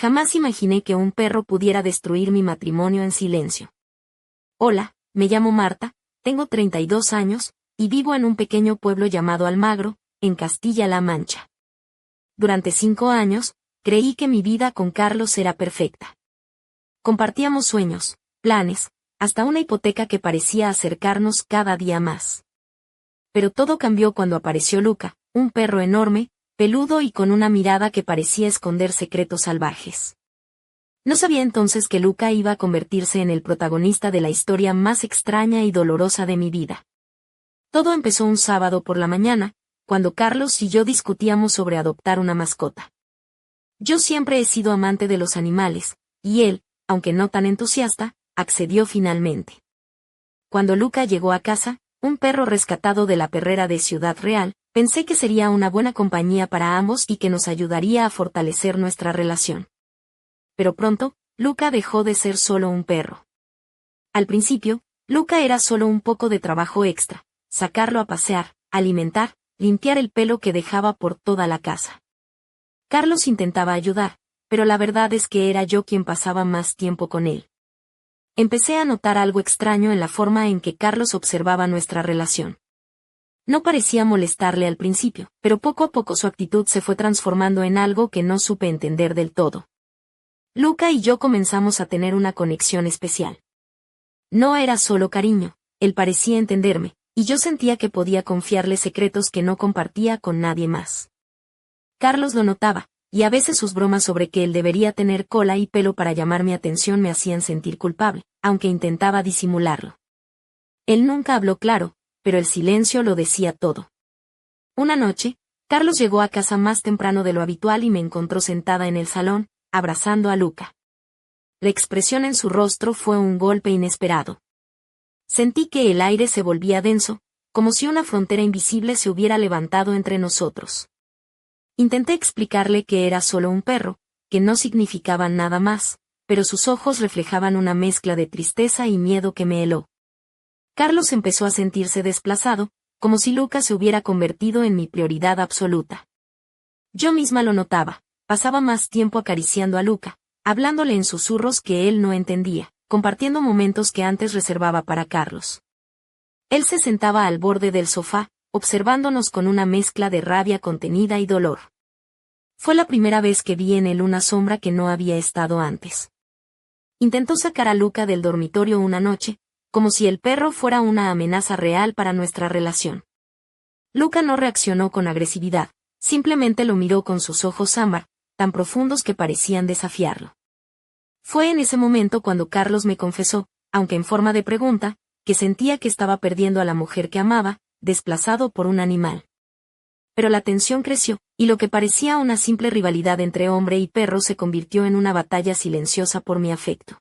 Jamás imaginé que un perro pudiera destruir mi matrimonio en silencio. Hola, me llamo Marta, tengo 32 años, y vivo en un pequeño pueblo llamado Almagro, en Castilla-La Mancha. Durante 5 años, creí que mi vida con Carlos era perfecta. Compartíamos sueños, planes, hasta una hipoteca que parecía acercarnos cada día más. Pero todo cambió cuando apareció Luca, un perro enorme, peludo y con una mirada que parecía esconder secretos salvajes. No sabía entonces que Luca iba a convertirse en el protagonista de la historia más extraña y dolorosa de mi vida. Todo empezó un sábado por la mañana, cuando Carlos y yo discutíamos sobre adoptar una mascota. Yo siempre he sido amante de los animales, y él, aunque no tan entusiasta, accedió finalmente. Cuando Luca llegó a casa, un perro rescatado de la perrera de Ciudad Real, pensé que sería una buena compañía para ambos y que nos ayudaría a fortalecer nuestra relación. Pero pronto, Luca dejó de ser solo un perro. Al principio, Luca era solo un poco de trabajo extra, sacarlo a pasear, alimentar, limpiar el pelo que dejaba por toda la casa. Carlos intentaba ayudar, pero la verdad es que era yo quien pasaba más tiempo con él. Empecé a notar algo extraño en la forma en que Carlos observaba nuestra relación. No parecía molestarle al principio, pero poco a poco su actitud se fue transformando en algo que no supe entender del todo. Luca y yo comenzamos a tener una conexión especial. No era solo cariño, él parecía entenderme, y yo sentía que podía confiarle secretos que no compartía con nadie más. Carlos lo notaba, y a veces sus bromas sobre que él debería tener cola y pelo para llamar mi atención me hacían sentir culpable, aunque intentaba disimularlo. Él nunca habló claro, pero el silencio lo decía todo. Una noche, Carlos llegó a casa más temprano de lo habitual y me encontró sentada en el salón, abrazando a Luca. La expresión en su rostro fue un golpe inesperado. Sentí que el aire se volvía denso, como si una frontera invisible se hubiera levantado entre nosotros. Intenté explicarle que era solo un perro, que no significaba nada más, pero sus ojos reflejaban una mezcla de tristeza y miedo que me heló. Carlos empezó a sentirse desplazado, como si Luca se hubiera convertido en mi prioridad absoluta. Yo misma lo notaba, pasaba más tiempo acariciando a Luca, hablándole en susurros que él no entendía, compartiendo momentos que antes reservaba para Carlos. Él se sentaba al borde del sofá, observándonos con una mezcla de rabia contenida y dolor. Fue la primera vez que vi en él una sombra que no había estado antes. Intentó sacar a Luca del dormitorio una noche, como si el perro fuera una amenaza real para nuestra relación. Luca no reaccionó con agresividad, simplemente lo miró con sus ojos ámbar, tan profundos que parecían desafiarlo. Fue en ese momento cuando Carlos me confesó, aunque en forma de pregunta, que sentía que estaba perdiendo a la mujer que amaba, desplazado por un animal. Pero la tensión creció, y lo que parecía una simple rivalidad entre hombre y perro se convirtió en una batalla silenciosa por mi afecto.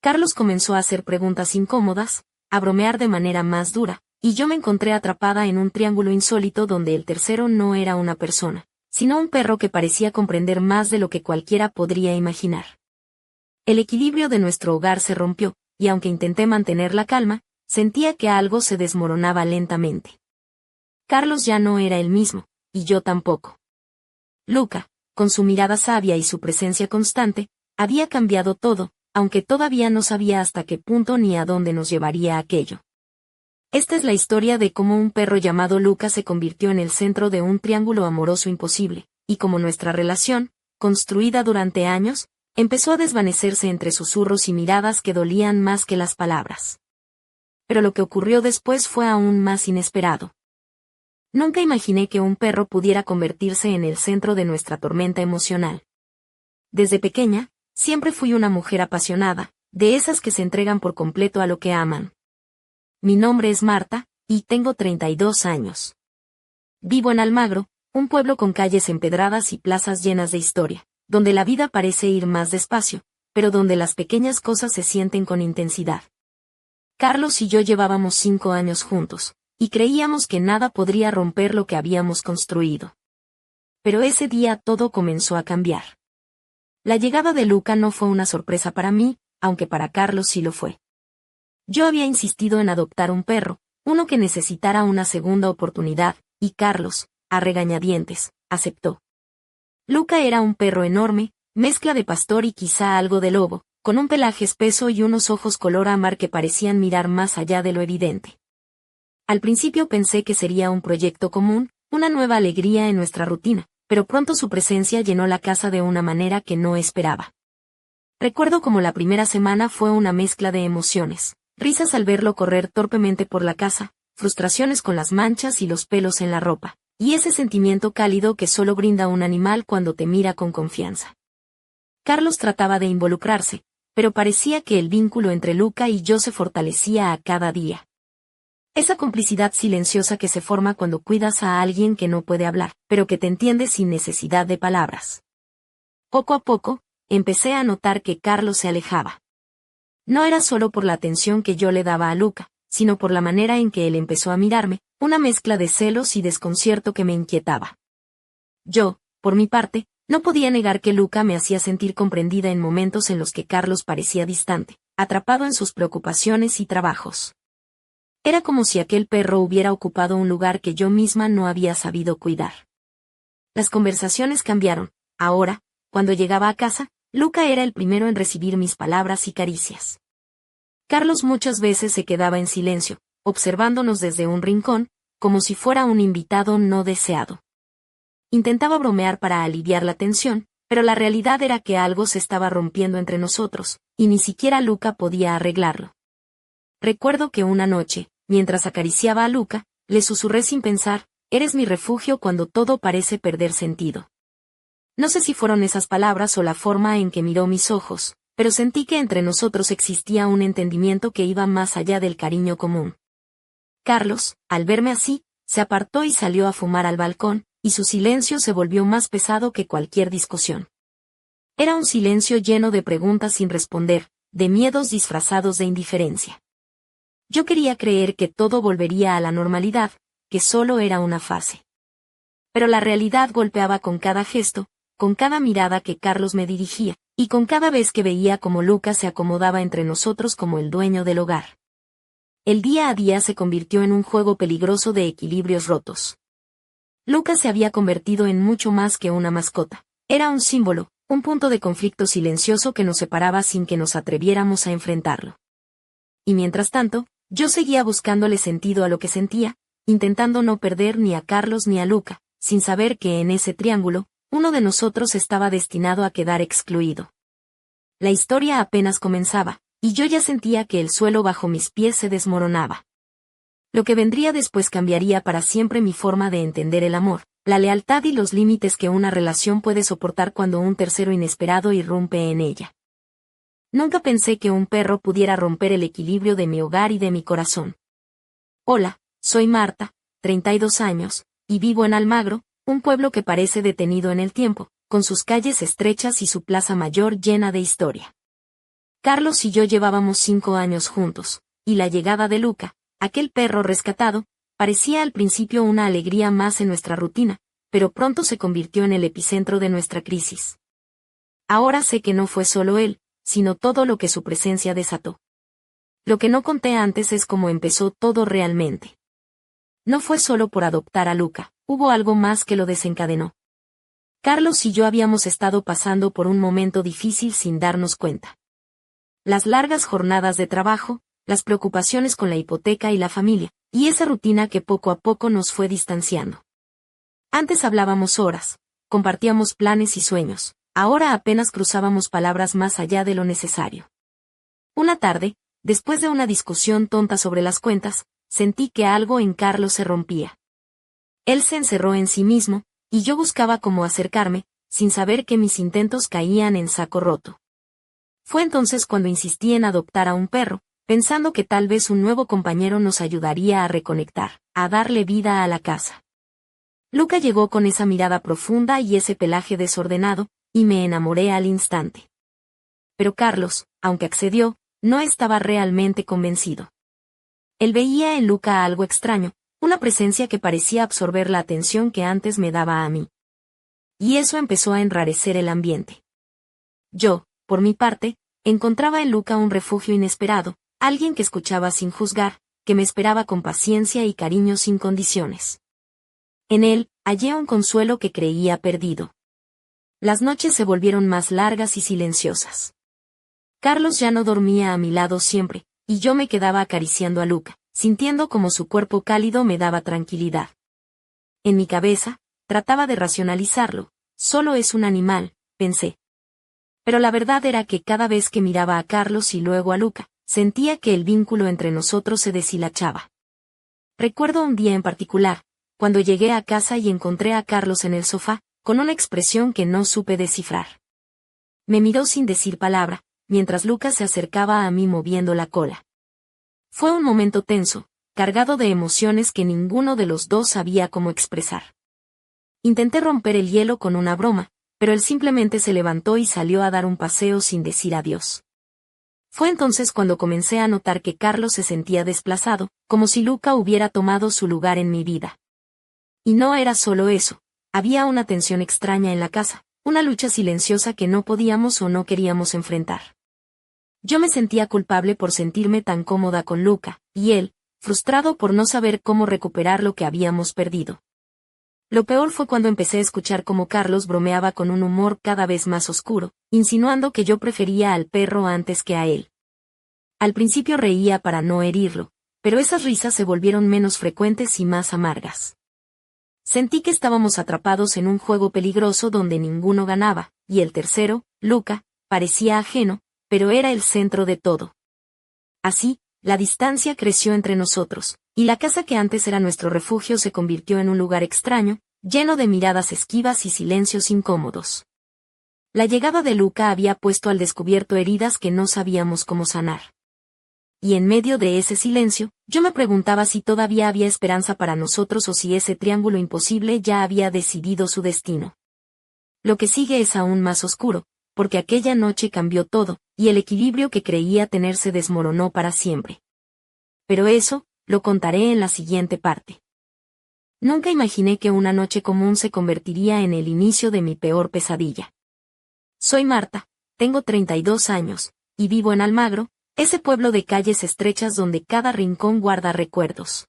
Carlos comenzó a hacer preguntas incómodas, a bromear de manera más dura, y yo me encontré atrapada en un triángulo insólito donde el tercero no era una persona, sino un perro que parecía comprender más de lo que cualquiera podría imaginar. El equilibrio de nuestro hogar se rompió, y aunque intenté mantener la calma, sentía que algo se desmoronaba lentamente. Carlos ya no era el mismo, y yo tampoco. Luca, con su mirada sabia y su presencia constante, había cambiado todo, aunque todavía no sabía hasta qué punto ni a dónde nos llevaría aquello. Esta es la historia de cómo un perro llamado Luca se convirtió en el centro de un triángulo amoroso imposible, y cómo nuestra relación, construida durante años, empezó a desvanecerse entre susurros y miradas que dolían más que las palabras. Pero lo que ocurrió después fue aún más inesperado. Nunca imaginé que un perro pudiera convertirse en el centro de nuestra tormenta emocional. Desde pequeña, siempre fui una mujer apasionada, de esas que se entregan por completo a lo que aman. Mi nombre es Marta, y tengo 32 años. Vivo en Almagro, un pueblo con calles empedradas y plazas llenas de historia, donde la vida parece ir más despacio, pero donde las pequeñas cosas se sienten con intensidad. Carlos y yo llevábamos 5 años juntos, y creíamos que nada podría romper lo que habíamos construido. Pero ese día todo comenzó a cambiar. La llegada de Luca no fue una sorpresa para mí, aunque para Carlos sí lo fue. Yo había insistido en adoptar un perro, uno que necesitara una segunda oportunidad, y Carlos, a regañadientes, aceptó. Luca era un perro enorme, mezcla de pastor y quizá algo de lobo, con un pelaje espeso y unos ojos color ámbar que parecían mirar más allá de lo evidente. Al principio pensé que sería un proyecto común, una nueva alegría en nuestra rutina, pero pronto su presencia llenó la casa de una manera que no esperaba. Recuerdo como la primera semana fue una mezcla de emociones, risas al verlo correr torpemente por la casa, frustraciones con las manchas y los pelos en la ropa, y ese sentimiento cálido que solo brinda un animal cuando te mira con confianza. Carlos trataba de involucrarse, pero parecía que el vínculo entre Luca y yo se fortalecía a cada día. Esa complicidad silenciosa que se forma cuando cuidas a alguien que no puede hablar, pero que te entiende sin necesidad de palabras. Poco a poco, empecé a notar que Carlos se alejaba. No era solo por la atención que yo le daba a Luca, sino por la manera en que él empezó a mirarme, una mezcla de celos y desconcierto que me inquietaba. Yo, por mi parte, no podía negar que Luca me hacía sentir comprendida en momentos en los que Carlos parecía distante, atrapado en sus preocupaciones y trabajos. Era como si aquel perro hubiera ocupado un lugar que yo misma no había sabido cuidar. Las conversaciones cambiaron. Ahora, cuando llegaba a casa, Luca era el primero en recibir mis palabras y caricias. Carlos muchas veces se quedaba en silencio, observándonos desde un rincón, como si fuera un invitado no deseado. Intentaba bromear para aliviar la tensión, pero la realidad era que algo se estaba rompiendo entre nosotros, y ni siquiera Luca podía arreglarlo. Recuerdo que una noche, mientras acariciaba a Luca, le susurré sin pensar, «Eres mi refugio cuando todo parece perder sentido». No sé si fueron esas palabras o la forma en que miró mis ojos, pero sentí que entre nosotros existía un entendimiento que iba más allá del cariño común. Carlos, al verme así, se apartó y salió a fumar al balcón, y su silencio se volvió más pesado que cualquier discusión. Era un silencio lleno de preguntas sin responder, de miedos disfrazados de indiferencia. Yo quería creer que todo volvería a la normalidad, que solo era una fase. Pero la realidad golpeaba con cada gesto, con cada mirada que Carlos me dirigía, y con cada vez que veía cómo Lucas se acomodaba entre nosotros como el dueño del hogar. El día a día se convirtió en un juego peligroso de equilibrios rotos. Lucas se había convertido en mucho más que una mascota. Era un símbolo, un punto de conflicto silencioso que nos separaba sin que nos atreviéramos a enfrentarlo. Y mientras tanto, yo seguía buscándole sentido a lo que sentía, intentando no perder ni a Carlos ni a Luca, sin saber que en ese triángulo, uno de nosotros estaba destinado a quedar excluido. La historia apenas comenzaba, y yo ya sentía que el suelo bajo mis pies se desmoronaba. Lo que vendría después cambiaría para siempre mi forma de entender el amor, la lealtad y los límites que una relación puede soportar cuando un tercero inesperado irrumpe en ella. Nunca pensé que un perro pudiera romper el equilibrio de mi hogar y de mi corazón. Hola, soy Marta, 32 años, y vivo en Almagro, un pueblo que parece detenido en el tiempo, con sus calles estrechas y su plaza mayor llena de historia. Carlos y yo llevábamos 5 años juntos, y la llegada de Luca, aquel perro rescatado, parecía al principio una alegría más en nuestra rutina, pero pronto se convirtió en el epicentro de nuestra crisis. Ahora sé que no fue solo él, sino todo lo que su presencia desató. Lo que no conté antes es cómo empezó todo realmente. No fue solo por adoptar a Luca, hubo algo más que lo desencadenó. Carlos y yo habíamos estado pasando por un momento difícil sin darnos cuenta. Las largas jornadas de trabajo, las preocupaciones con la hipoteca y la familia, y esa rutina que poco a poco nos fue distanciando. Antes hablábamos horas, compartíamos planes y sueños, ahora apenas cruzábamos palabras más allá de lo necesario. Una tarde, después de una discusión tonta sobre las cuentas, sentí que algo en Carlos se rompía. Él se encerró en sí mismo, y yo buscaba cómo acercarme, sin saber que mis intentos caían en saco roto. Fue entonces cuando insistí en adoptar a un perro, pensando que tal vez un nuevo compañero nos ayudaría a reconectar, a darle vida a la casa. Luca llegó con esa mirada profunda y ese pelaje desordenado, y me enamoré al instante. Pero Carlos, aunque accedió, no estaba realmente convencido. Él veía en Luca algo extraño, una presencia que parecía absorber la atención que antes me daba a mí. Y eso empezó a enrarecer el ambiente. Yo, por mi parte, encontraba en Luca un refugio inesperado, alguien que escuchaba sin juzgar, que me esperaba con paciencia y cariño sin condiciones. En él, hallé un consuelo que creía perdido. Las noches se volvieron más largas y silenciosas. Carlos ya no dormía a mi lado siempre, y yo me quedaba acariciando a Luca, sintiendo como su cuerpo cálido me daba tranquilidad. En mi cabeza, trataba de racionalizarlo, solo es un animal, pensé. Pero la verdad era que cada vez que miraba a Carlos y luego a Luca, sentía que el vínculo entre nosotros se deshilachaba. Recuerdo un día en particular, cuando llegué a casa y encontré a Carlos en el sofá, con una expresión que no supe descifrar. Me miró sin decir palabra, mientras Luca se acercaba a mí moviendo la cola. Fue un momento tenso, cargado de emociones que ninguno de los dos sabía cómo expresar. Intenté romper el hielo con una broma, pero él simplemente se levantó y salió a dar un paseo sin decir adiós. Fue entonces cuando comencé a notar que Carlos se sentía desplazado, como si Luca hubiera tomado su lugar en mi vida. Y no era solo eso, había una tensión extraña en la casa, una lucha silenciosa que no podíamos o no queríamos enfrentar. Yo me sentía culpable por sentirme tan cómoda con Luca, y él, frustrado por no saber cómo recuperar lo que habíamos perdido. Lo peor fue cuando empecé a escuchar cómo Carlos bromeaba con un humor cada vez más oscuro, insinuando que yo prefería al perro antes que a él. Al principio reía para no herirlo, pero esas risas se volvieron menos frecuentes y más amargas. Sentí que estábamos atrapados en un juego peligroso donde ninguno ganaba, y el tercero, Luca, parecía ajeno, pero era el centro de todo. Así, la distancia creció entre nosotros, y la casa que antes era nuestro refugio se convirtió en un lugar extraño, lleno de miradas esquivas y silencios incómodos. La llegada de Luca había puesto al descubierto heridas que no sabíamos cómo sanar. Y en medio de ese silencio, yo me preguntaba si todavía había esperanza para nosotros o si ese triángulo imposible ya había decidido su destino. Lo que sigue es aún más oscuro, porque aquella noche cambió todo, y el equilibrio que creía tener se desmoronó para siempre. Pero eso, lo contaré en la siguiente parte. Nunca imaginé que una noche común se convertiría en el inicio de mi peor pesadilla. Soy Marta, tengo 32 años, y vivo en Almagro, ese pueblo de calles estrechas donde cada rincón guarda recuerdos.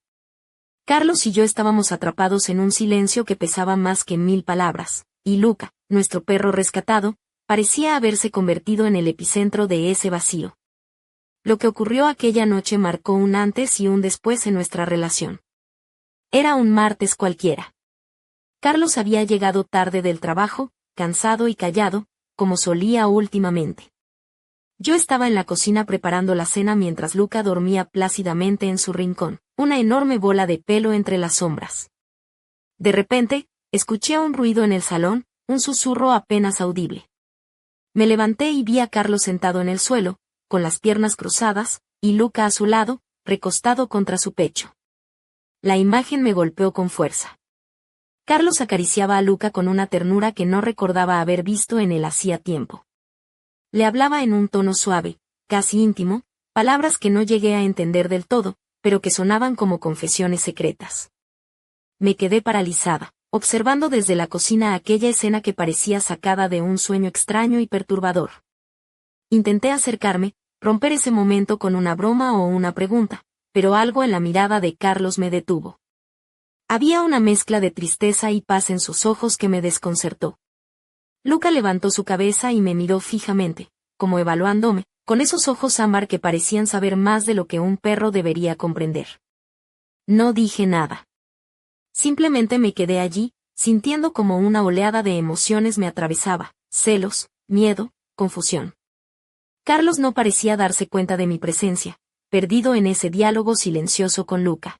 Carlos y yo estábamos atrapados en un silencio que pesaba más que 1000 palabras, y Luca, nuestro perro rescatado, parecía haberse convertido en el epicentro de ese vacío. Lo que ocurrió aquella noche marcó un antes y un después en nuestra relación. Era un martes cualquiera. Carlos había llegado tarde del trabajo, cansado y callado, como solía últimamente. Yo estaba en la cocina preparando la cena mientras Luca dormía plácidamente en su rincón, una enorme bola de pelo entre las sombras. De repente, escuché un ruido en el salón, un susurro apenas audible. Me levanté y vi a Carlos sentado en el suelo, con las piernas cruzadas, y Luca a su lado, recostado contra su pecho. La imagen me golpeó con fuerza. Carlos acariciaba a Luca con una ternura que no recordaba haber visto en él hacía tiempo. Le hablaba en un tono suave, casi íntimo, palabras que no llegué a entender del todo, pero que sonaban como confesiones secretas. Me quedé paralizada, observando desde la cocina aquella escena que parecía sacada de un sueño extraño y perturbador. Intenté acercarme, romper ese momento con una broma o una pregunta, pero algo en la mirada de Carlos me detuvo. Había una mezcla de tristeza y paz en sus ojos que me desconcertó. Luca levantó su cabeza y me miró fijamente, como evaluándome, con esos ojos ámbar que parecían saber más de lo que un perro debería comprender. No dije nada. Simplemente me quedé allí, sintiendo como una oleada de emociones me atravesaba, celos, miedo, confusión. Carlos no parecía darse cuenta de mi presencia, perdido en ese diálogo silencioso con Luca.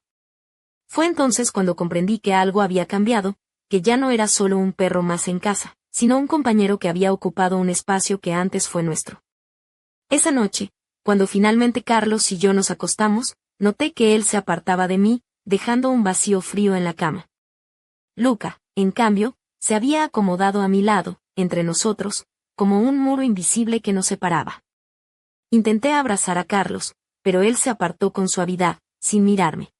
Fue entonces cuando comprendí que algo había cambiado, que ya no era solo un perro más en casa, sino un compañero que había ocupado un espacio que antes fue nuestro. Esa noche, cuando finalmente Carlos y yo nos acostamos, noté que él se apartaba de mí, dejando un vacío frío en la cama. Luca, en cambio, se había acomodado a mi lado, entre nosotros, como un muro invisible que nos separaba. Intenté abrazar a Carlos, pero él se apartó con suavidad, sin mirarme.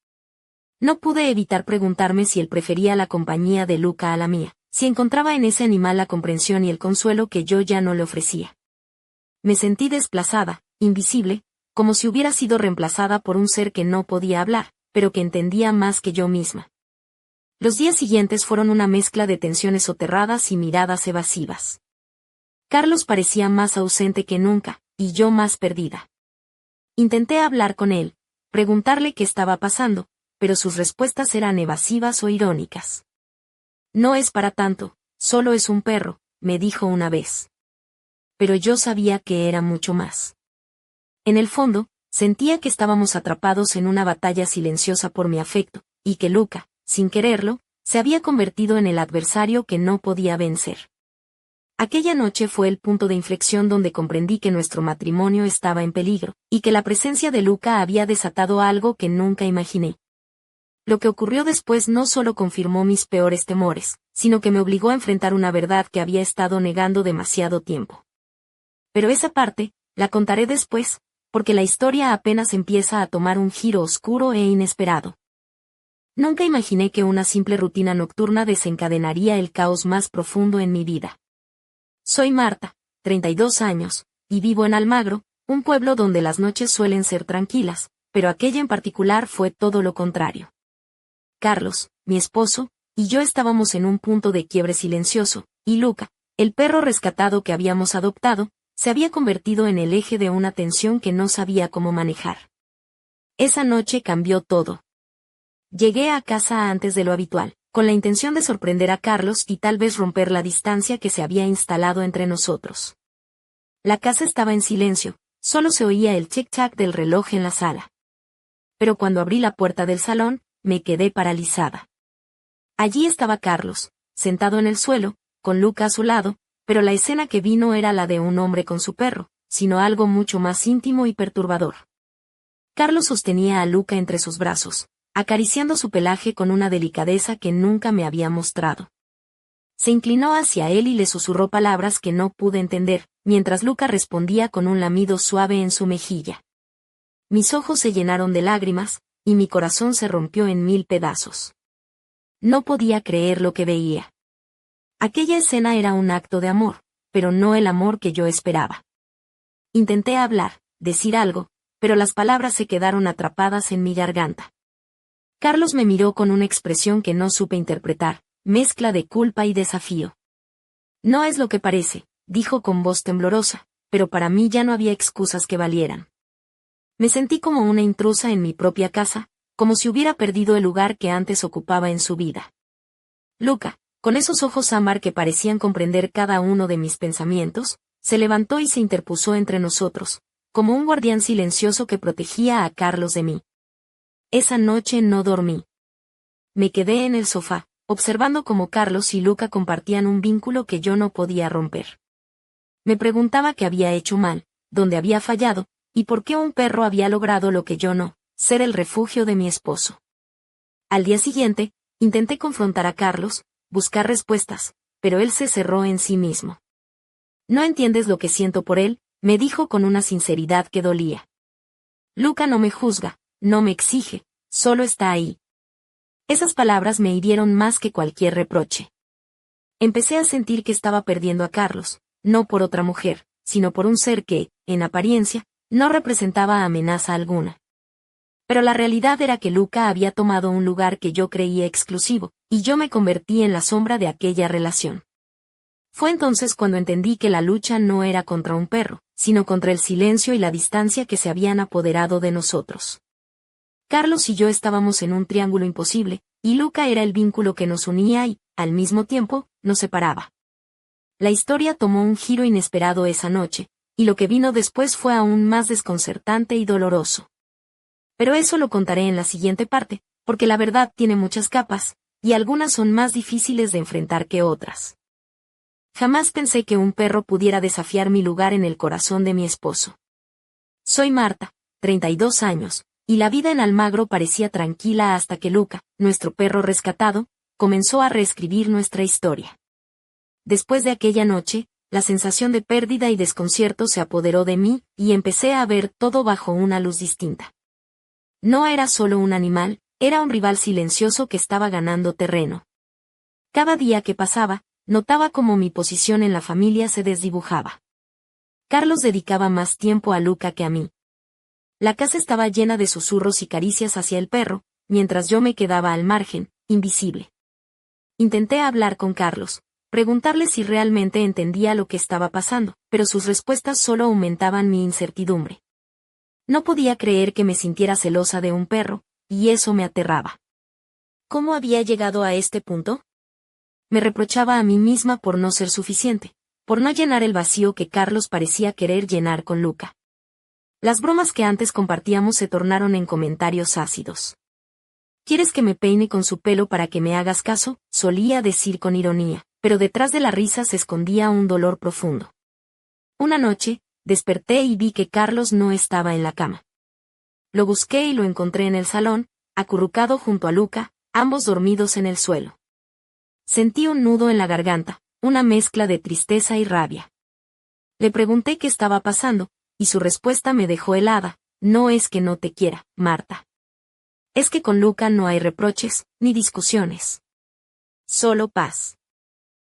No pude evitar preguntarme si él prefería la compañía de Luca a la mía, si encontraba en ese animal la comprensión y el consuelo que yo ya no le ofrecía. Me sentí desplazada, invisible, como si hubiera sido reemplazada por un ser que no podía hablar, pero que entendía más que yo misma. Los días siguientes fueron una mezcla de tensiones soterradas y miradas evasivas. Carlos parecía más ausente que nunca, y yo más perdida. Intenté hablar con él, preguntarle qué estaba pasando, pero sus respuestas eran evasivas o irónicas. No es para tanto, solo es un perro, me dijo una vez. Pero yo sabía que era mucho más. En el fondo, sentía que estábamos atrapados en una batalla silenciosa por mi afecto, y que Luca, sin quererlo, se había convertido en el adversario que no podía vencer. Aquella noche fue el punto de inflexión donde comprendí que nuestro matrimonio estaba en peligro, y que la presencia de Luca había desatado algo que nunca imaginé. Lo que ocurrió después no solo confirmó mis peores temores, sino que me obligó a enfrentar una verdad que había estado negando demasiado tiempo. Pero esa parte, la contaré después, porque la historia apenas empieza a tomar un giro oscuro e inesperado. Nunca imaginé que una simple rutina nocturna desencadenaría el caos más profundo en mi vida. Soy Marta, 32 años, y vivo en Almagro, un pueblo donde las noches suelen ser tranquilas, pero aquella en particular fue todo lo contrario. Carlos, mi esposo, y yo estábamos en un punto de quiebre silencioso, y Luca, el perro rescatado que habíamos adoptado, se había convertido en el eje de una tensión que no sabía cómo manejar. Esa noche cambió todo. Llegué a casa antes de lo habitual, con la intención de sorprender a Carlos y tal vez romper la distancia que se había instalado entre nosotros. La casa estaba en silencio, solo se oía el tic-tac del reloj en la sala. Pero cuando abrí la puerta del salón, me quedé paralizada. Allí estaba Carlos, sentado en el suelo, con Luca a su lado, pero la escena que vi no era la de un hombre con su perro, sino algo mucho más íntimo y perturbador. Carlos sostenía a Luca entre sus brazos, acariciando su pelaje con una delicadeza que nunca me había mostrado. Se inclinó hacia él y le susurró palabras que no pude entender, mientras Luca respondía con un lamido suave en su mejilla. Mis ojos se llenaron de lágrimas, y mi corazón se rompió en 1000 pedazos. No podía creer lo que veía. Aquella escena era un acto de amor, pero no el amor que yo esperaba. Intenté hablar, decir algo, pero las palabras se quedaron atrapadas en mi garganta. Carlos me miró con una expresión que no supe interpretar, mezcla de culpa y desafío. No es lo que parece, dijo con voz temblorosa, pero para mí ya no había excusas que valieran. Me sentí como una intrusa en mi propia casa, como si hubiera perdido el lugar que antes ocupaba en su vida. Luca, con esos ojos ámbar que parecían comprender cada uno de mis pensamientos, se levantó y se interpuso entre nosotros, como un guardián silencioso que protegía a Carlos de mí. Esa noche no dormí. Me quedé en el sofá, observando cómo Carlos y Luca compartían un vínculo que yo no podía romper. Me preguntaba qué había hecho mal, dónde había fallado, y por qué un perro había logrado lo que yo no, ser el refugio de mi esposo. Al día siguiente, intenté confrontar a Carlos, buscar respuestas, pero él se cerró en sí mismo. No entiendes lo que siento por él, me dijo con una sinceridad que dolía. Luca no me juzga, no me exige, solo está ahí. Esas palabras me hirieron más que cualquier reproche. Empecé a sentir que estaba perdiendo a Carlos, no por otra mujer, sino por un ser que, en apariencia, no representaba amenaza alguna. Pero la realidad era que Luca había tomado un lugar que yo creía exclusivo, y yo me convertí en la sombra de aquella relación. Fue entonces cuando entendí que la lucha no era contra un perro, sino contra el silencio y la distancia que se habían apoderado de nosotros. Carlos y yo estábamos en un triángulo imposible, y Luca era el vínculo que nos unía y, al mismo tiempo, nos separaba. La historia tomó un giro inesperado esa noche, y lo que vino después fue aún más desconcertante y doloroso. Pero eso lo contaré en la siguiente parte, porque la verdad tiene muchas capas, y algunas son más difíciles de enfrentar que otras. Jamás pensé que un perro pudiera desafiar mi lugar en el corazón de mi esposo. Soy Marta, 32 años, y la vida en Almagro parecía tranquila hasta que Luca, nuestro perro rescatado, comenzó a reescribir nuestra historia. Después de aquella noche, la sensación de pérdida y desconcierto se apoderó de mí, y empecé a ver todo bajo una luz distinta. No era solo un animal, era un rival silencioso que estaba ganando terreno. Cada día que pasaba, notaba cómo mi posición en la familia se desdibujaba. Carlos dedicaba más tiempo a Luca que a mí. La casa estaba llena de susurros y caricias hacia el perro, mientras yo me quedaba al margen, invisible. Intenté hablar con Carlos, preguntarle si realmente entendía lo que estaba pasando, pero sus respuestas solo aumentaban mi incertidumbre. No podía creer que me sintiera celosa de un perro, y eso me aterraba. ¿Cómo había llegado a este punto? Me reprochaba a mí misma por no ser suficiente, por no llenar el vacío que Carlos parecía querer llenar con Luca. Las bromas que antes compartíamos se tornaron en comentarios ácidos. ¿Quieres que me peine con su pelo para que me hagas caso?, solía decir con ironía, pero detrás de la risa se escondía un dolor profundo. Una noche, desperté y vi que Carlos no estaba en la cama. Lo busqué y lo encontré en el salón, acurrucado junto a Luca, ambos dormidos en el suelo. Sentí un nudo en la garganta, una mezcla de tristeza y rabia. Le pregunté qué estaba pasando, y su respuesta me dejó helada: no es que no te quiera, Marta. Es que con Luca no hay reproches, ni discusiones. Solo paz.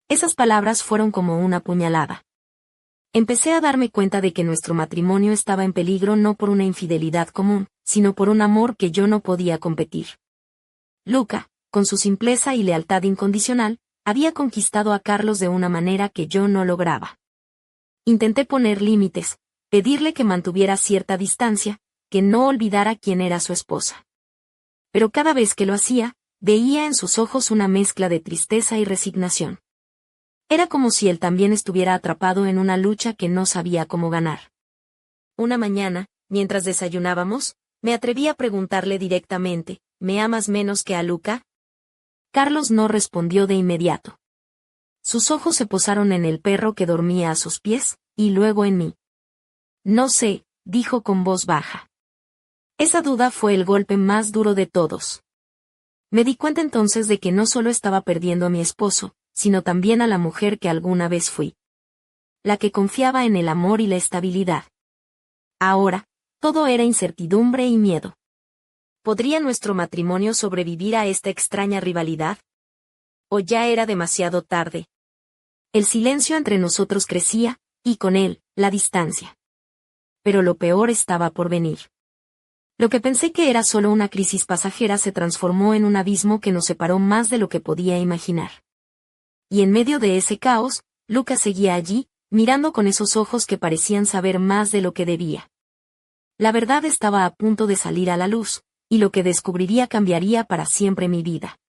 Esas palabras fueron como una puñalada. Empecé a darme cuenta de que nuestro matrimonio estaba en peligro no por una infidelidad común, sino por un amor que yo no podía competir. Luca, con su simpleza y lealtad incondicional, había conquistado a Carlos de una manera que yo no lograba. Intenté poner límites, pedirle que mantuviera cierta distancia, que no olvidara quién era su esposa. Pero cada vez que lo hacía, veía en sus ojos una mezcla de tristeza y resignación. Era como si él también estuviera atrapado en una lucha que no sabía cómo ganar. Una mañana, mientras desayunábamos, me atreví a preguntarle directamente: ¿me amas menos que a Luca? Carlos no respondió de inmediato. Sus ojos se posaron en el perro que dormía a sus pies, y luego en mí. No sé, dijo con voz baja. Esa duda fue el golpe más duro de todos. Me di cuenta entonces de que no solo estaba perdiendo a mi esposo, sino también a la mujer que alguna vez fui. La que confiaba en el amor y la estabilidad. Ahora, todo era incertidumbre y miedo. ¿Podría nuestro matrimonio sobrevivir a esta extraña rivalidad? ¿O ya era demasiado tarde? El silencio entre nosotros crecía, y con él, la distancia. Pero lo peor estaba por venir. Lo que pensé que era solo una crisis pasajera se transformó en un abismo que nos separó más de lo que podía imaginar. Y en medio de ese caos, Luca seguía allí, mirando con esos ojos que parecían saber más de lo que debía. La verdad estaba a punto de salir a la luz, y lo que descubriría cambiaría para siempre mi vida.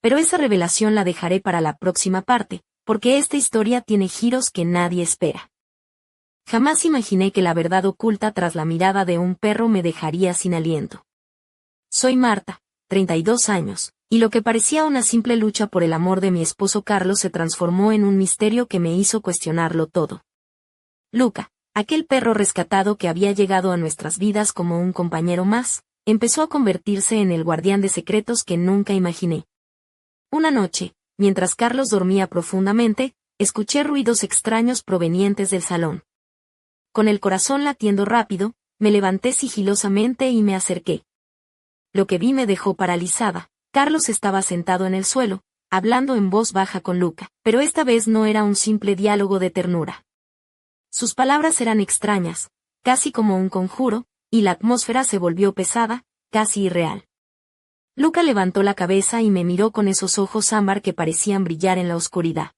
Pero esa revelación la dejaré para la próxima parte, porque esta historia tiene giros que nadie espera. Jamás imaginé que la verdad oculta tras la mirada de un perro me dejaría sin aliento. Soy Marta, 32 años, y lo que parecía una simple lucha por el amor de mi esposo Carlos se transformó en un misterio que me hizo cuestionarlo todo. Luca, aquel perro rescatado que había llegado a nuestras vidas como un compañero más, empezó a convertirse en el guardián de secretos que nunca imaginé. Una noche, mientras Carlos dormía profundamente, escuché ruidos extraños provenientes del salón. Con el corazón latiendo rápido, me levanté sigilosamente y me acerqué. Lo que vi me dejó paralizada. Carlos estaba sentado en el suelo, hablando en voz baja con Luca, pero esta vez no era un simple diálogo de ternura. Sus palabras eran extrañas, casi como un conjuro, y la atmósfera se volvió pesada, casi irreal. Luca levantó la cabeza y me miró con esos ojos ámbar que parecían brillar en la oscuridad.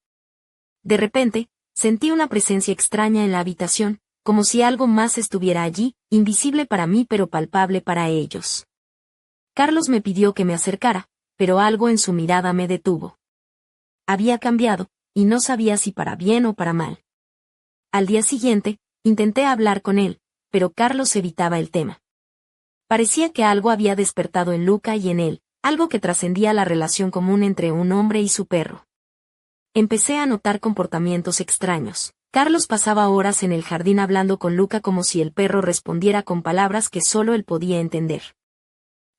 De repente, sentí una presencia extraña en la habitación, como si algo más estuviera allí, invisible para mí pero palpable para ellos. Carlos me pidió que me acercara, pero algo en su mirada me detuvo. Había cambiado, y no sabía si para bien o para mal. Al día siguiente, intenté hablar con él, pero Carlos evitaba el tema. Parecía que algo había despertado en Luca y en él, algo que trascendía la relación común entre un hombre y su perro. Empecé a notar comportamientos extraños. Carlos pasaba horas en el jardín hablando con Luca como si el perro respondiera con palabras que solo él podía entender.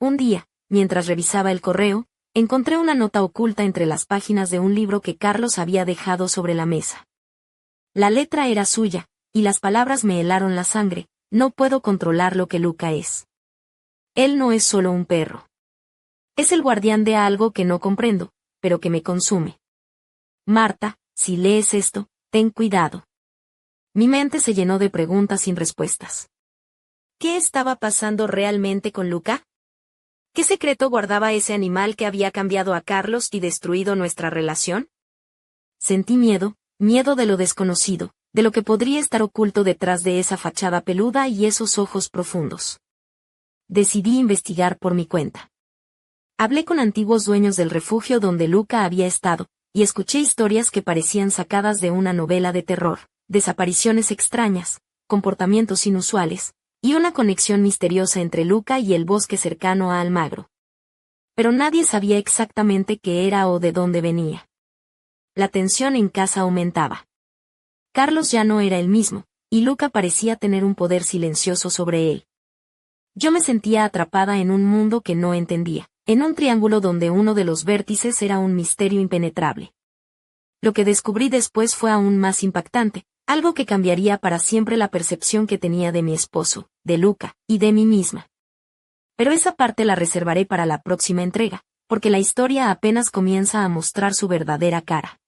Un día, mientras revisaba el correo, encontré una nota oculta entre las páginas de un libro que Carlos había dejado sobre la mesa. La letra era suya, y las palabras me helaron la sangre: no puedo controlar lo que Luca es. Él no es solo un perro. Es el guardián de algo que no comprendo, pero que me consume. Marta, si lees esto, ten cuidado. Mi mente se llenó de preguntas sin respuestas. ¿Qué estaba pasando realmente con Luca? ¿Qué secreto guardaba ese animal que había cambiado a Carlos y destruido nuestra relación? Sentí miedo, miedo de lo desconocido, de lo que podría estar oculto detrás de esa fachada peluda y esos ojos profundos. Decidí investigar por mi cuenta. Hablé con antiguos dueños del refugio donde Luca había estado, y escuché historias que parecían sacadas de una novela de terror, desapariciones extrañas, comportamientos inusuales, y una conexión misteriosa entre Luca y el bosque cercano a Almagro. Pero nadie sabía exactamente qué era o de dónde venía. La tensión en casa aumentaba. Carlos ya no era el mismo, y Luca parecía tener un poder silencioso sobre él. Yo me sentía atrapada en un mundo que no entendía, en un triángulo donde uno de los vértices era un misterio impenetrable. Lo que descubrí después fue aún más impactante, algo que cambiaría para siempre la percepción que tenía de mi esposo, de Luca, y de mí misma. Pero esa parte la reservaré para la próxima entrega, porque la historia apenas comienza a mostrar su verdadera cara.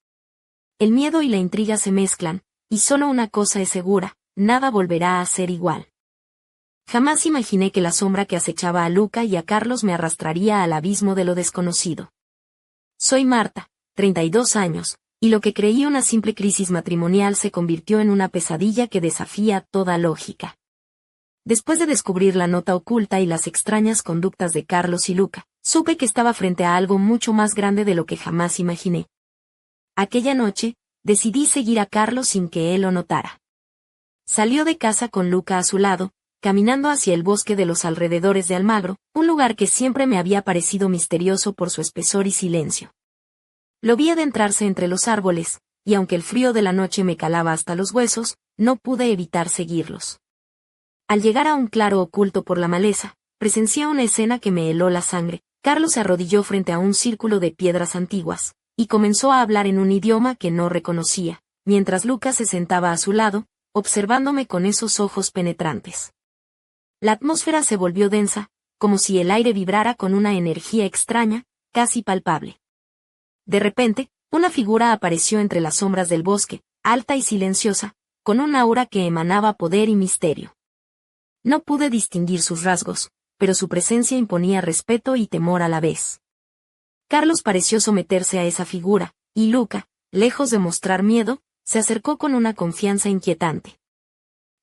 El miedo y la intriga se mezclan, y solo una cosa es segura, nada volverá a ser igual. Jamás imaginé que la sombra que acechaba a Luca y a Carlos me arrastraría al abismo de lo desconocido. Soy Marta, 32 años, y lo que creí una simple crisis matrimonial se convirtió en una pesadilla que desafía toda lógica. Después de descubrir la nota oculta y las extrañas conductas de Carlos y Luca, supe que estaba frente a algo mucho más grande de lo que jamás imaginé. Aquella noche, decidí seguir a Carlos sin que él lo notara. Salió de casa con Luca a su lado, caminando hacia el bosque de los alrededores de Almagro, un lugar que siempre me había parecido misterioso por su espesor y silencio. Lo vi adentrarse entre los árboles, y aunque el frío de la noche me calaba hasta los huesos, no pude evitar seguirlos. Al llegar a un claro oculto por la maleza, presencié una escena que me heló la sangre. Carlos se arrodilló frente a un círculo de piedras antiguas, y comenzó a hablar en un idioma que no reconocía, mientras Luca se sentaba a su lado, observándome con esos ojos penetrantes. La atmósfera se volvió densa, como si el aire vibrara con una energía extraña, casi palpable. De repente, una figura apareció entre las sombras del bosque, alta y silenciosa, con un aura que emanaba poder y misterio. No pude distinguir sus rasgos, pero su presencia imponía respeto y temor a la vez. Carlos pareció someterse a esa figura, y Luca, lejos de mostrar miedo, se acercó con una confianza inquietante.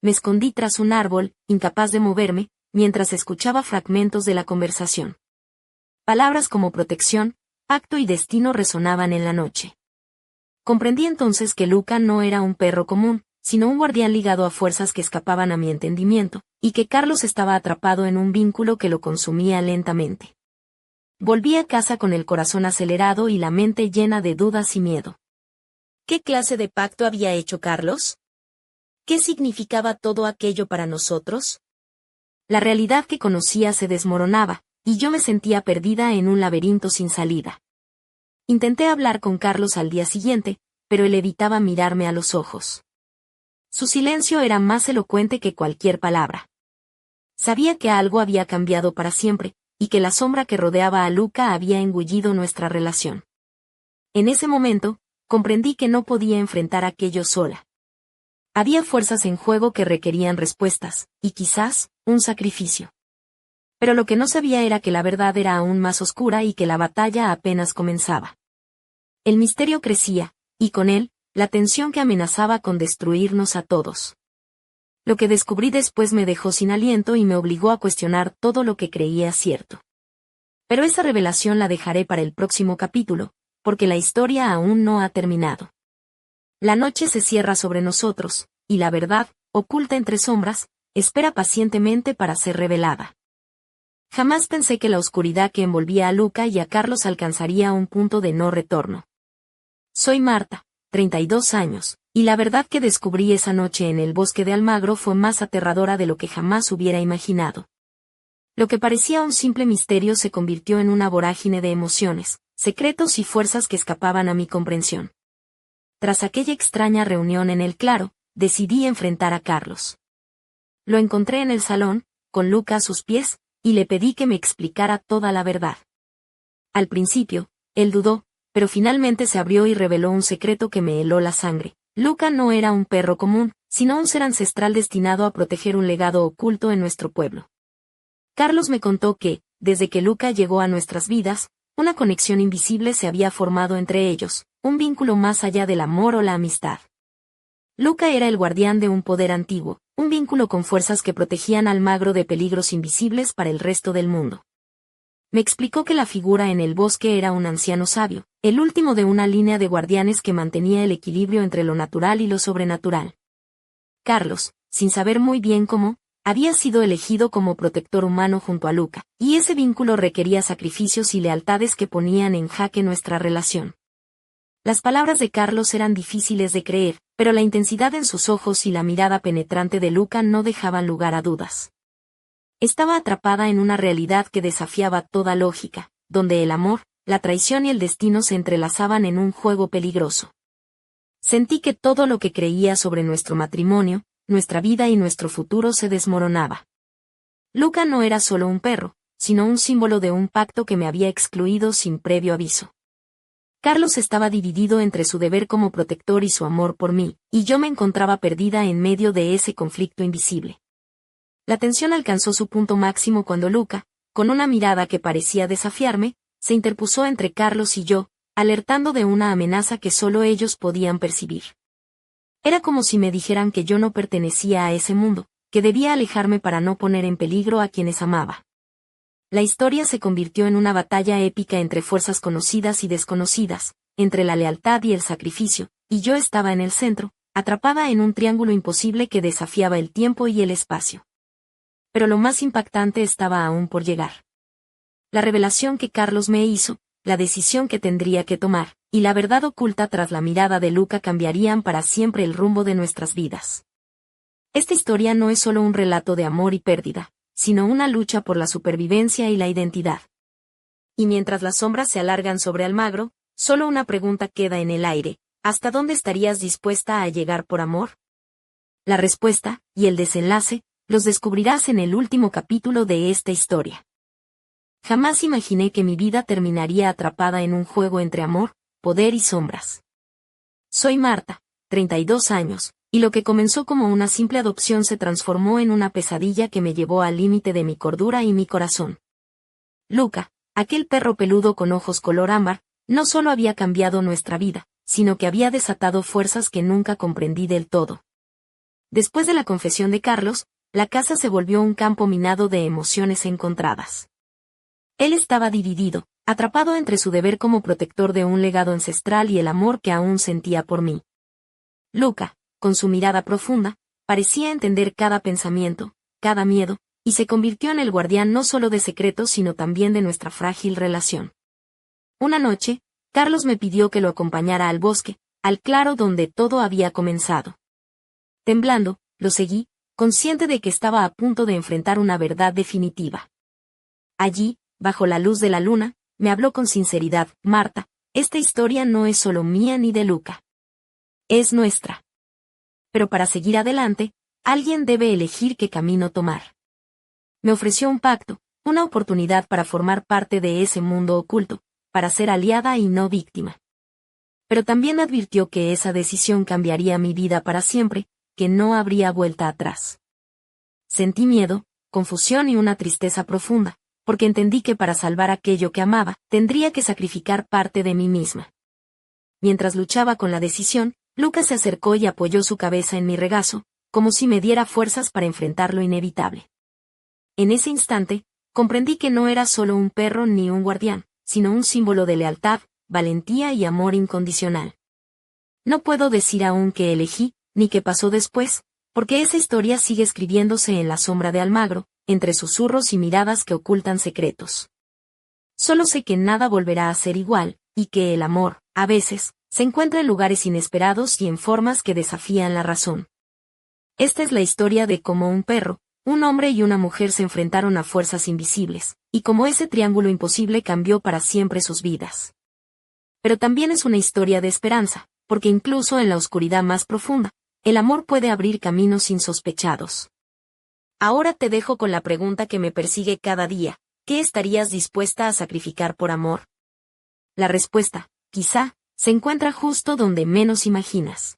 Me escondí tras un árbol, incapaz de moverme, mientras escuchaba fragmentos de la conversación. Palabras como protección, pacto y destino resonaban en la noche. Comprendí entonces que Luca no era un perro común, sino un guardián ligado a fuerzas que escapaban a mi entendimiento, y que Carlos estaba atrapado en un vínculo que lo consumía lentamente. Volví a casa con el corazón acelerado y la mente llena de dudas y miedo. ¿Qué clase de pacto había hecho Carlos? ¿Qué significaba todo aquello para nosotros? La realidad que conocía se desmoronaba, y yo me sentía perdida en un laberinto sin salida. Intenté hablar con Carlos al día siguiente, pero él evitaba mirarme a los ojos. Su silencio era más elocuente que cualquier palabra. Sabía que algo había cambiado para siempre, y que la sombra que rodeaba a Luca había engullido nuestra relación. En ese momento, comprendí que no podía enfrentar aquello sola. Había fuerzas en juego que requerían respuestas, y quizás, un sacrificio. Pero lo que no sabía era que la verdad era aún más oscura y que la batalla apenas comenzaba. El misterio crecía, y con él, la tensión que amenazaba con destruirnos a todos. Lo que descubrí después me dejó sin aliento y me obligó a cuestionar todo lo que creía cierto. Pero esa revelación la dejaré para el próximo capítulo, porque la historia aún no ha terminado. La noche se cierra sobre nosotros, y la verdad, oculta entre sombras, espera pacientemente para ser revelada. Jamás pensé que la oscuridad que envolvía a Luca y a Carlos alcanzaría un punto de no retorno. Soy Marta, 32 años, y la verdad que descubrí esa noche en el bosque de Almagro fue más aterradora de lo que jamás hubiera imaginado. Lo que parecía un simple misterio se convirtió en una vorágine de emociones, secretos y fuerzas que escapaban a mi comprensión. Tras aquella extraña reunión en el claro, decidí enfrentar a Carlos. Lo encontré en el salón, con Luca a sus pies, y le pedí que me explicara toda la verdad. Al principio, él dudó, pero finalmente se abrió y reveló un secreto que me heló la sangre. Luca no era un perro común, sino un ser ancestral destinado a proteger un legado oculto en nuestro pueblo. Carlos me contó que, desde que Luca llegó a nuestras vidas, una conexión invisible se había formado entre ellos, un vínculo más allá del amor o la amistad. Luca era el guardián de un poder antiguo, un vínculo con fuerzas que protegían al magro de peligros invisibles para el resto del mundo. Me explicó que la figura en el bosque era un anciano sabio, el último de una línea de guardianes que mantenía el equilibrio entre lo natural y lo sobrenatural. Carlos, sin saber muy bien cómo, había sido elegido como protector humano junto a Luca, y ese vínculo requería sacrificios y lealtades que ponían en jaque nuestra relación. Las palabras de Carlos eran difíciles de creer, pero la intensidad en sus ojos y la mirada penetrante de Luca no dejaban lugar a dudas. Estaba atrapada en una realidad que desafiaba toda lógica, donde el amor, la traición y el destino se entrelazaban en un juego peligroso. Sentí que todo lo que creía sobre nuestro matrimonio, nuestra vida y nuestro futuro se desmoronaba. Luca no era solo un perro, sino un símbolo de un pacto que me había excluido sin previo aviso. Carlos estaba dividido entre su deber como protector y su amor por mí, y yo me encontraba perdida en medio de ese conflicto invisible. La tensión alcanzó su punto máximo cuando Luca, con una mirada que parecía desafiarme, se interpuso entre Carlos y yo, alertando de una amenaza que solo ellos podían percibir. Era como si me dijeran que yo no pertenecía a ese mundo, que debía alejarme para no poner en peligro a quienes amaba. La historia se convirtió en una batalla épica entre fuerzas conocidas y desconocidas, entre la lealtad y el sacrificio, y yo estaba en el centro, atrapada en un triángulo imposible que desafiaba el tiempo y el espacio. Pero lo más impactante estaba aún por llegar. La revelación que Carlos me hizo, la decisión que tendría que tomar, y la verdad oculta tras la mirada de Luca cambiarían para siempre el rumbo de nuestras vidas. Esta historia no es solo un relato de amor y pérdida, sino una lucha por la supervivencia y la identidad. Y mientras las sombras se alargan sobre Almagro, solo una pregunta queda en el aire: ¿hasta dónde estarías dispuesta a llegar por amor? La respuesta, y el desenlace, los descubrirás en el último capítulo de esta historia. Jamás imaginé que mi vida terminaría atrapada en un juego entre amor, poder y sombras. Soy Marta, 32 años, y lo que comenzó como una simple adopción se transformó en una pesadilla que me llevó al límite de mi cordura y mi corazón. Luca, aquel perro peludo con ojos color ámbar, no solo había cambiado nuestra vida, sino que había desatado fuerzas que nunca comprendí del todo. Después de la confesión de Carlos, la casa se volvió un campo minado de emociones encontradas. Él estaba dividido, atrapado entre su deber como protector de un legado ancestral y el amor que aún sentía por mí. Luca, con su mirada profunda, parecía entender cada pensamiento, cada miedo, y se convirtió en el guardián no solo de secretos sino también de nuestra frágil relación. Una noche, Carlos me pidió que lo acompañara al bosque, al claro donde todo había comenzado. Temblando, lo seguí, consciente de que estaba a punto de enfrentar una verdad definitiva. Allí, bajo la luz de la luna, me habló con sinceridad: Marta, esta historia no es solo mía ni de Luca. Es nuestra. Pero para seguir adelante, alguien debe elegir qué camino tomar. Me ofreció un pacto, una oportunidad para formar parte de ese mundo oculto, para ser aliada y no víctima. Pero también advirtió que esa decisión cambiaría mi vida para siempre, que no habría vuelta atrás. Sentí miedo, confusión y una tristeza profunda, porque entendí que para salvar aquello que amaba, tendría que sacrificar parte de mí misma. Mientras luchaba con la decisión, Luca se acercó y apoyó su cabeza en mi regazo, como si me diera fuerzas para enfrentar lo inevitable. En ese instante, comprendí que no era solo un perro ni un guardián, sino un símbolo de lealtad, valentía y amor incondicional. No puedo decir aún qué elegí, ni qué pasó después, porque esa historia sigue escribiéndose en la sombra de Almagro, entre susurros y miradas que ocultan secretos. Solo sé que nada volverá a ser igual, y que el amor, a veces, se encuentra en lugares inesperados y en formas que desafían la razón. Esta es la historia de cómo un perro, un hombre y una mujer se enfrentaron a fuerzas invisibles, y cómo ese triángulo imposible cambió para siempre sus vidas. Pero también es una historia de esperanza, porque incluso en la oscuridad más profunda, el amor puede abrir caminos insospechados. Ahora te dejo con la pregunta que me persigue cada día: ¿qué estarías dispuesta a sacrificar por amor? La respuesta, quizá, se encuentra justo donde menos imaginas.